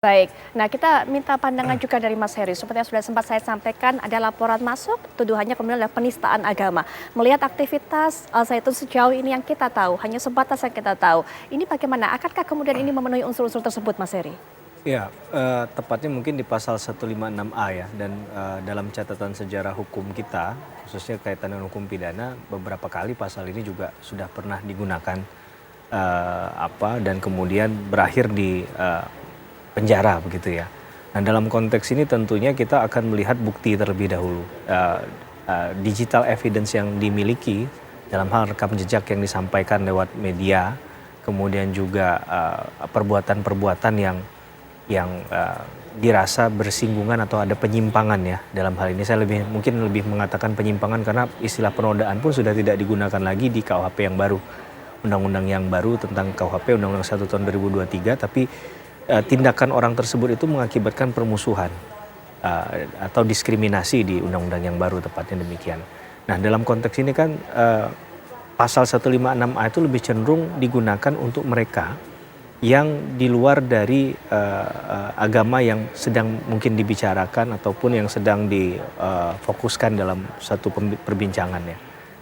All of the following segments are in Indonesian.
Baik, nah kita minta pandangan juga dari Mas Heri. Seperti yang sudah sempat saya sampaikan, ada laporan masuk, tuduhannya kemudian adalah penistaan agama. Melihat aktivitas Al-Zaitun sejauh ini yang kita tahu, hanya sebatas yang kita tahu. Ini bagaimana? Akankah kemudian ini memenuhi unsur-unsur tersebut, Mas Heri? Ya, tepatnya mungkin di pasal 156A ya, dan dalam catatan sejarah hukum kita, khususnya kaitan dengan hukum pidana, beberapa kali pasal ini juga sudah pernah digunakan dan kemudian berakhir di penjara begitu ya. Nah, dalam konteks ini tentunya kita akan melihat bukti terlebih dahulu. Digital evidence yang dimiliki dalam hal rekam jejak yang disampaikan lewat media, kemudian juga perbuatan-perbuatan yang dirasa bersinggungan atau ada penyimpangan ya dalam hal ini. Saya mungkin lebih mengatakan penyimpangan karena istilah penodaan pun sudah tidak digunakan lagi di KUHP yang baru, undang-undang yang baru tentang KUHP Undang-Undang 1 tahun 2023, tapi tindakan orang tersebut itu mengakibatkan permusuhan atau diskriminasi di undang-undang yang baru, tepatnya demikian. Nah, dalam konteks ini kan pasal 156A itu lebih cenderung digunakan untuk mereka yang di luar dari agama yang sedang mungkin dibicarakan ataupun yang sedang difokuskan dalam satu perbincangan ya.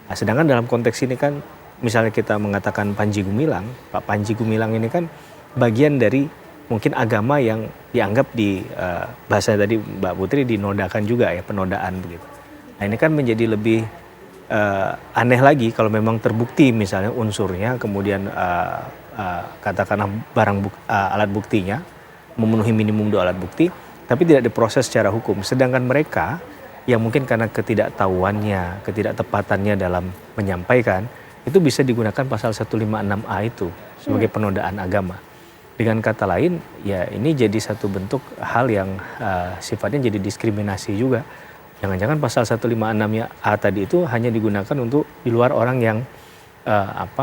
Nah, sedangkan dalam konteks ini kan misalnya kita mengatakan Panji Gumilang, Pak Panji Gumilang ini kan bagian dari mungkin agama yang dianggap di bahasa tadi Mbak Putri dinodakan juga ya, penodaan begitu. Nah, ini kan menjadi lebih aneh lagi kalau memang terbukti misalnya unsurnya, kemudian katakanlah alat buktinya memenuhi minimum 2 alat bukti, tapi tidak diproses secara hukum. Sedangkan mereka yang mungkin karena ketidaktahuannya, ketidaktepatannya dalam menyampaikan, itu bisa digunakan pasal 156A itu sebagai penodaan agama. Dengan kata lain, ya ini jadi satu bentuk hal yang sifatnya jadi diskriminasi juga. Jangan-jangan pasal 156A tadi itu hanya digunakan untuk di luar orang yang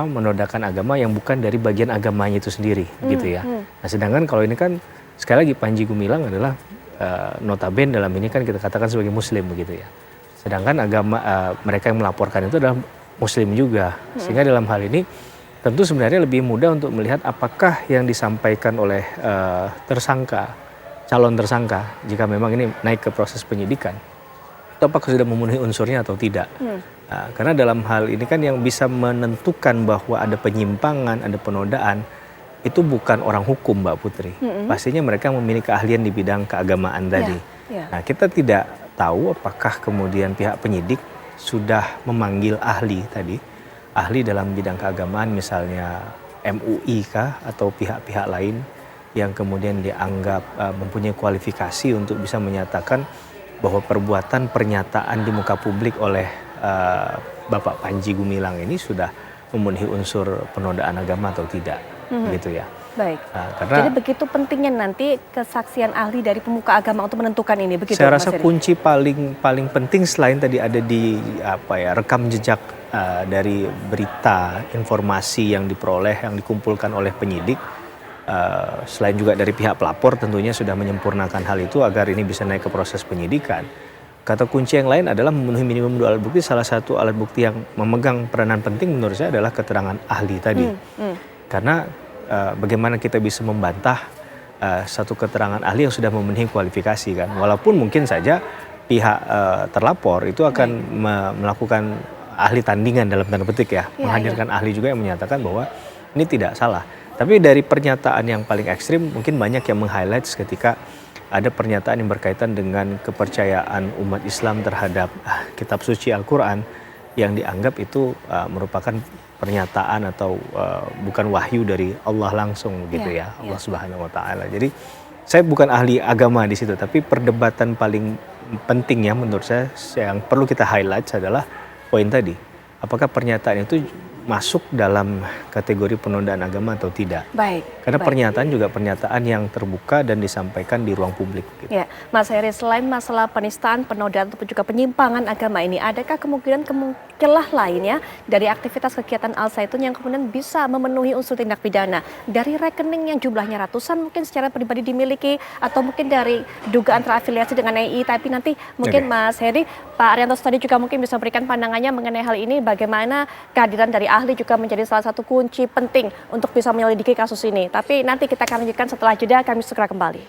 menodakkan agama yang bukan dari bagian agamanya itu sendiri, gitu ya. Nah, sedangkan kalau ini kan sekali lagi Panji Gumilang adalah notabene dalam ini kan kita katakan sebagai Muslim begitu ya. Sedangkan agama mereka yang melaporkan itu adalah Muslim juga, sehingga dalam hal ini tentu sebenarnya lebih mudah untuk melihat apakah yang disampaikan oleh calon tersangka, jika memang ini naik ke proses penyidikan, atau apakah sudah memenuhi unsurnya atau tidak. Nah, karena dalam hal ini kan yang bisa menentukan bahwa ada penyimpangan, ada penodaan, itu bukan orang hukum, Mbak Putri. Pastinya mereka memiliki keahlian di bidang keagamaan tadi. Nah, kita tidak tahu apakah kemudian pihak penyidik sudah memanggil ahli tadi, ahli dalam bidang keagamaan, misalnya MUI kah atau pihak-pihak lain yang kemudian dianggap mempunyai kualifikasi untuk bisa menyatakan bahwa perbuatan pernyataan di muka publik oleh Bapak Panji Gumilang ini sudah memenuhi unsur penodaan agama atau tidak, gitu ya. Baik. Karena jadi begitu pentingnya nanti kesaksian ahli dari pemuka agama untuk menentukan ini, begitu? Saya rasa kunci paling penting selain tadi ada di rekam jejak dari berita, informasi yang diperoleh, yang dikumpulkan oleh penyidik, selain juga dari pihak pelapor tentunya sudah menyempurnakan hal itu agar ini bisa naik ke proses penyidikan. Kata kunci yang lain adalah memenuhi minimum 2 alat bukti. Salah satu alat bukti yang memegang peranan penting menurut saya adalah keterangan ahli tadi. Karena bagaimana kita bisa membantah satu keterangan ahli yang sudah memenuhi kualifikasi kan. Walaupun mungkin saja pihak terlapor itu akan melakukan ahli tandingan dalam tanda petik ya, menghadirkan ahli juga yang menyatakan bahwa ini tidak salah. Tapi dari pernyataan yang paling ekstrim mungkin banyak yang meng-highlight ketika ada pernyataan yang berkaitan dengan kepercayaan umat Islam terhadap kitab suci Al-Quran yang dianggap itu merupakan pernyataan atau bukan wahyu dari Allah langsung gitu ya, Allah Subhanahu wa taala. Jadi saya bukan ahli agama di situ, tapi perdebatan paling penting ya menurut saya yang perlu kita highlight adalah poin tadi. Apakah pernyataan itu masuk dalam kategori penodaan agama atau tidak? Baik. Karena pernyataan juga pernyataan yang terbuka dan disampaikan di ruang publik. Gitu. Ya, Mas Heri, selain masalah penistaan, penodaan ataupun juga penyimpangan agama ini, adakah kemungkinan celah lainnya dari aktivitas kegiatan Al-Zaitun yang kemudian bisa memenuhi unsur tindak pidana dari rekening yang jumlahnya ratusan mungkin secara pribadi dimiliki, atau mungkin dari dugaan terafiliasi dengan EI, tapi nanti mungkin Mas Heri, Pak Arianto tadi juga mungkin bisa berikan pandangannya mengenai hal ini, bagaimana kehadiran dari ahli juga menjadi salah satu kunci penting untuk bisa menyelidiki kasus ini. Tapi nanti kita akan lanjutkan setelah jeda, kami segera kembali.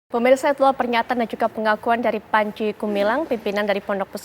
Pemirsa, itulah pernyataan dan juga pengakuan dari Panji Gumilang, pimpinan dari Pondok Pesantren